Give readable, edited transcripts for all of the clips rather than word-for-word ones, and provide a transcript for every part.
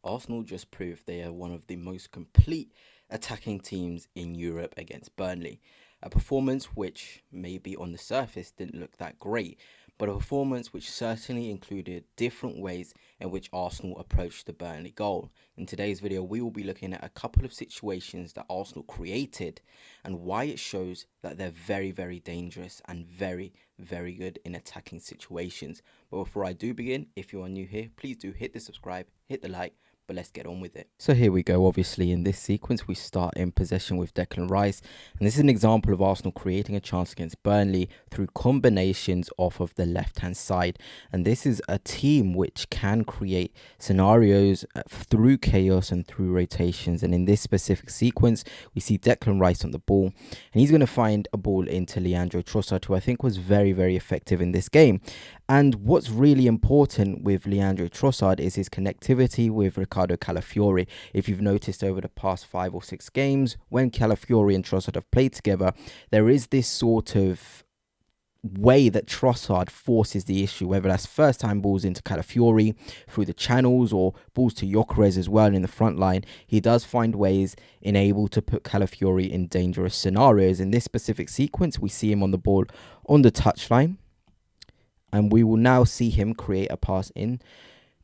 Arsenal just proved they are one of the most complete attacking teams in Europe against Burnley. A performance which maybe on the surface didn't look that great, but a performance which certainly included different ways in which Arsenal approached the Burnley goal. In today's video, we will be looking at a couple of situations that Arsenal created and why it shows that they're very, very dangerous and very, very good in attacking situations. But before I do begin, if you are new here, please do hit the subscribe, hit the like, but let's get on with it. So here we go. Obviously, in this sequence, we start in possession with Declan Rice. And this is an example of Arsenal creating a chance against Burnley through combinations off of the left-hand side. And this is a team which can create scenarios through chaos and through rotations. And in this specific sequence, we see Declan Rice on the ball. And he's going to find a ball into Leandro Trossard, who I think was very, very effective in this game. And what's really important with Leandro Trossard is his connectivity with Ricardo Calafiori. If you've noticed over the past 5 or 6 games, when Calafiori and Trossard have played together, there is this sort of way that Trossard forces the issue, whether that's first time balls into Calafiori through the channels or balls to Gyökeres as well in the front line. He does find ways in able to put Calafiori in dangerous scenarios. In this specific sequence, we see him on the ball on the touchline. And we will now see him create a pass in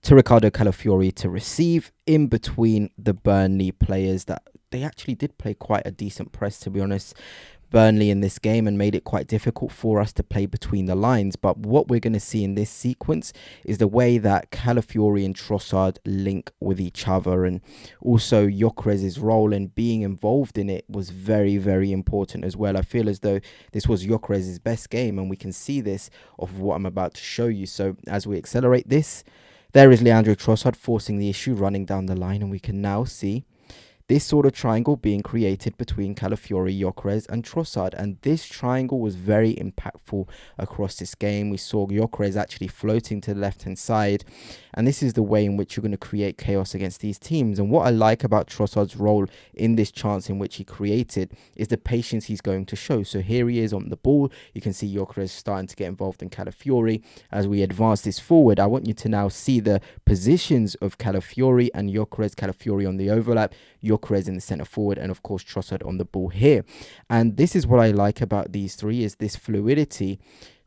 to Ricardo Calafiori to receive in between the Burnley players. That they actually did play quite a decent press, to be honest, Burnley in this game, and made it quite difficult for us to play between the lines. But what we're going to see in this sequence is the way that Calafiori and Trossard link with each other, and also Gyökeres' role and being involved in it was very, very important as well. I feel as though this was Gyökeres' best game, and we can see this of what I'm about to show you. So as we accelerate this, there is Leandro Trossard forcing the issue, running down the line, and we can now see this sort of triangle being created between Calafiori, Gyökeres and Trossard. And this triangle was very impactful across this game. We saw Gyökeres actually floating to the left-hand side. And this is the way in which you're going to create chaos against these teams. And what I like about Trossard's role in this chance in which he created is the patience he's going to show. So here he is on the ball. You can see Gyökeres starting to get involved in Calafiori. As we advance this forward, I want you to now see the positions of Calafiori and Gyökeres. Calafiori on the overlap, Gyökeres in the centre forward, and of course Trossard on the ball here. And this is what I like about these three, is this fluidity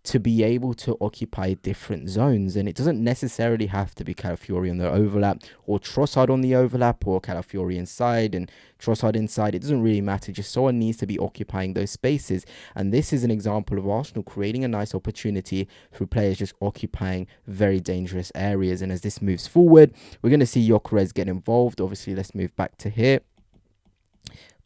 to be able to occupy different zones. And it doesn't necessarily have to be Calafiori on the overlap or Trossard on the overlap, or Calafiori inside and Trossard inside. It doesn't really matter. Just someone needs to be occupying those spaces. And this is an example of Arsenal creating a nice opportunity through players just occupying very dangerous areas. And as this moves forward, we're going to see Gyökeres get involved. Obviously, let's move back to here.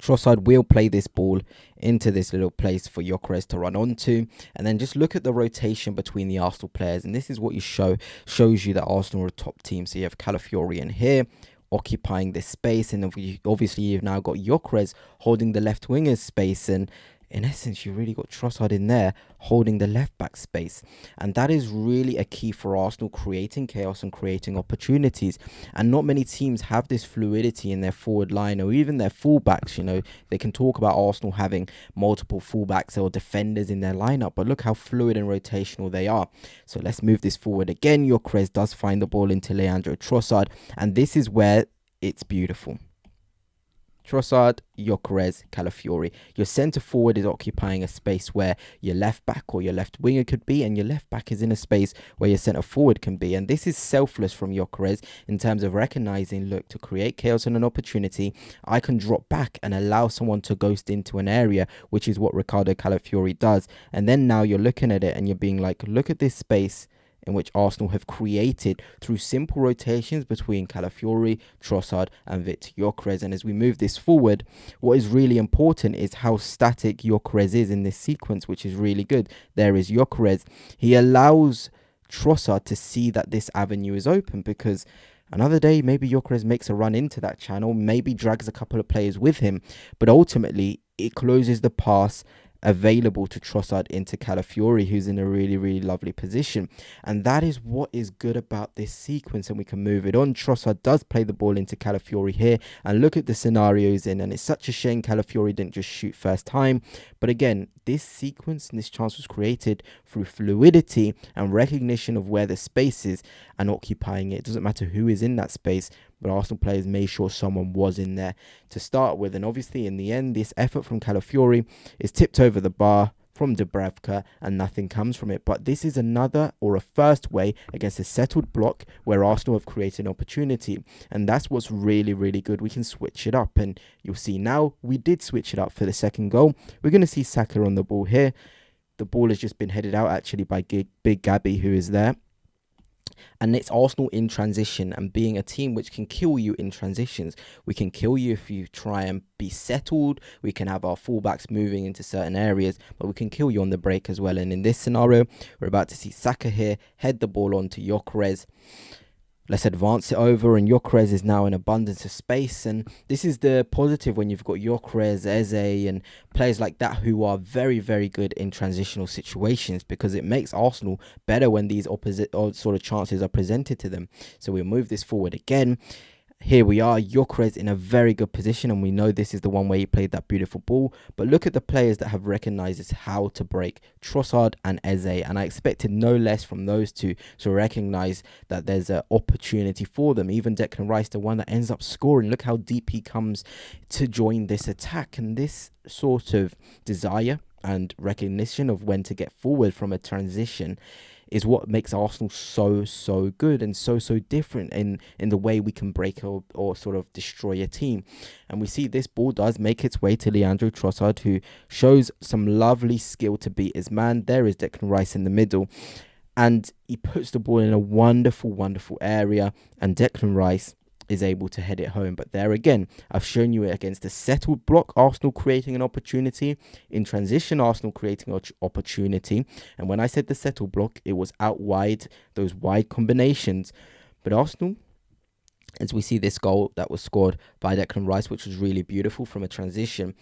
Trossard will play this ball into this little place for Gyökeres to run onto, and then just look at the rotation between the Arsenal players. And this is what shows you that Arsenal are a top team. So you have Calafiori in here occupying this space, and obviously you've now got Gyökeres holding the left winger's space, and in essence, you really got Trossard in there holding the left back space. And that is really a key for Arsenal, creating chaos and creating opportunities. And not many teams have this fluidity in their forward line or even their fullbacks. You know, they can talk about Arsenal having multiple fullbacks or defenders in their lineup, but look how fluid and rotational they are. So let's move this forward again. Gyökeres does find the ball into Leandro Trossard, and this is where it's beautiful. Trossard, Gyökeres, Calafiori. Your centre forward is occupying a space where your left back or your left winger could be, and your left back is in a space where your centre forward can be. And this is selfless from Gyökeres in terms of recognising, look, to create chaos and an opportunity, I can drop back and allow someone to ghost into an area, which is what Ricardo Calafiori does. And then now you're looking at it and you're being like, look at this space in which Arsenal have created through simple rotations between Calafiori, Trossard and Victor Gyökeres. And as we move this forward, what is really important is how static Gyökeres is in this sequence, which is really good. There is Gyökeres. He allows Trossard to see that this avenue is open, because another day, maybe Gyökeres makes a run into that channel, maybe drags a couple of players with him, but ultimately it closes the pass available to Trossard into Calafiori, who's in a really, really lovely position. And that is what is good about this sequence, and we can move it on. Trossard does play the ball into Calafiori here, and look at the scenarios in, and it's such a shame Calafiori didn't just shoot first time. But again, this sequence and this chance was created through fluidity and recognition of where the space is and occupying it. It doesn't matter who is in that space, but Arsenal players made sure someone was in there to start with. And obviously, in the end, this effort from Calafiori is tipped over the bar from Dubravka and nothing comes from it. But this is another or a first way against a settled block where Arsenal have created an opportunity, and that's what's really, really good. We can switch it up, and you'll see now we did switch it up for the second goal. We're going to see Saka on the ball here. The ball has just been headed out actually by Big Gabby, who is there. And it's Arsenal in transition, and being a team which can kill you in transitions. We can kill you if you try and be settled. We can have our fullbacks moving into certain areas, but we can kill you on the break as well. And in this scenario, we're about to see Saka here head the ball on to Gyökeres. Let's advance it over, and Gyökeres is now in abundance of space. And this is the positive when you've got Gyökeres, Eze, and players like that who are very, very good in transitional situations, because it makes Arsenal better when these opposite or sort of chances are presented to them. So we'll move this forward again. Here we are, Gyökeres in a very good position, and we know this is the one where he played that beautiful ball. But look at the players that have recognised how to break, Trossard and Eze, and I expected no less from those two to recognise that there's an opportunity for them. Even Declan Rice, the one that ends up scoring, look how deep he comes to join this attack, and this sort of desire and recognition of when to get forward from a transition is what makes Arsenal so good and so different in the way we can break or sort of destroy a team. And we see this ball does make its way to Leandro Trossard, who shows some lovely skill to beat his man. There is Declan Rice in the middle, and he puts the ball in a wonderful area, and Declan Rice is able to head it home. But there again, I've shown you it against a settled block, Arsenal creating an opportunity. In transition, Arsenal creating an opportunity. And when I said the settled block, it was out wide, those wide combinations. But Arsenal, as we see this goal that was scored by Declan Rice, which was really beautiful from a transition,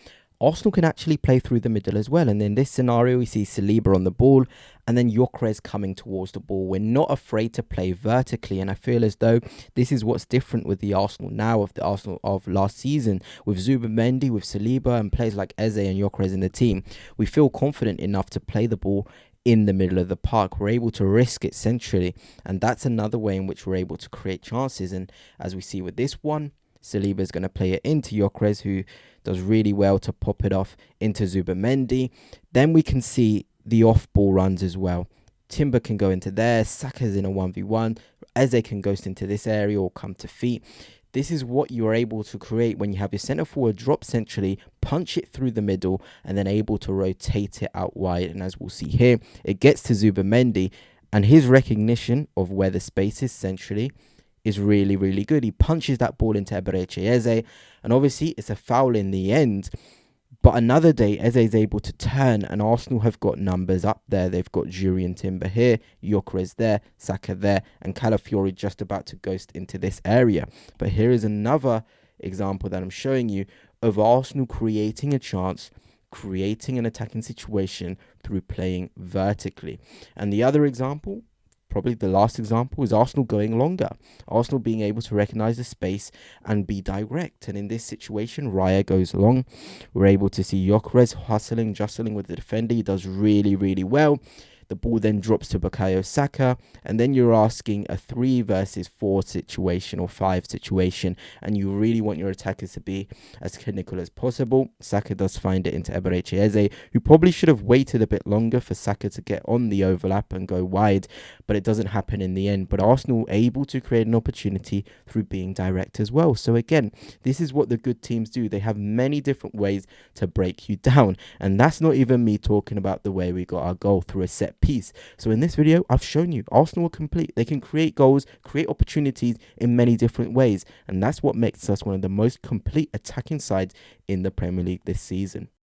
Arsenal can actually play through the middle as well. And in this scenario, we see Saliba on the ball and then Gyökeres coming towards the ball. We're not afraid to play vertically, and I feel as though this is what's different with the Arsenal now of the Arsenal of last season. With Zubimendi, with Saliba, and players like Eze and Gyökeres in the team, we feel confident enough to play the ball in the middle of the park. We're able to risk it centrally, and that's another way in which we're able to create chances. And as we see with this one, Saliba is going to play it into Gyökeres, who does really well to pop it off into Zubimendi. Then we can see the off-ball runs as well. Timber can go into there. Saka's in a 1v1. Eze can ghost into this area or come to feet. This is what you're able to create when you have your centre forward drop centrally, punch it through the middle, and then able to rotate it out wide. And as we'll see here, it gets to Zubimendi, and his recognition of where the space is centrally is really good. He punches that ball into Eberechi Eze, and obviously it's a foul in the end. But another day, Eze is able to turn, and Arsenal have got numbers up there. They've got Jury and Timber here, Gyökeres there, Saka there, and Calafiori just about to ghost into this area. But here is another example that I'm showing you of Arsenal creating a chance, creating an attacking situation through playing vertically. And the other example, probably the last example, is Arsenal going longer. Arsenal being able to recognise the space and be direct. And in this situation, Raya goes long. We're able to see Gyökeres hustling, jostling with the defender. He does really well. The ball then drops to Bukayo Saka, and then you're asking a 3 versus 4 situation or 5 situation, and you really want your attackers to be as clinical as possible. Saka does find it into Eberechi Eze, who probably should have waited a bit longer for Saka to get on the overlap and go wide, but it doesn't happen in the end. But Arsenal able to create an opportunity through being direct as well. So again, this is what the good teams do. They have many different ways to break you down, and that's not even me talking about the way we got our goal through a set piece. So in this video, I've shown you Arsenal are complete. They can create goals, create opportunities in many different ways, and that's what makes us one of the most complete attacking sides in the Premier League this season.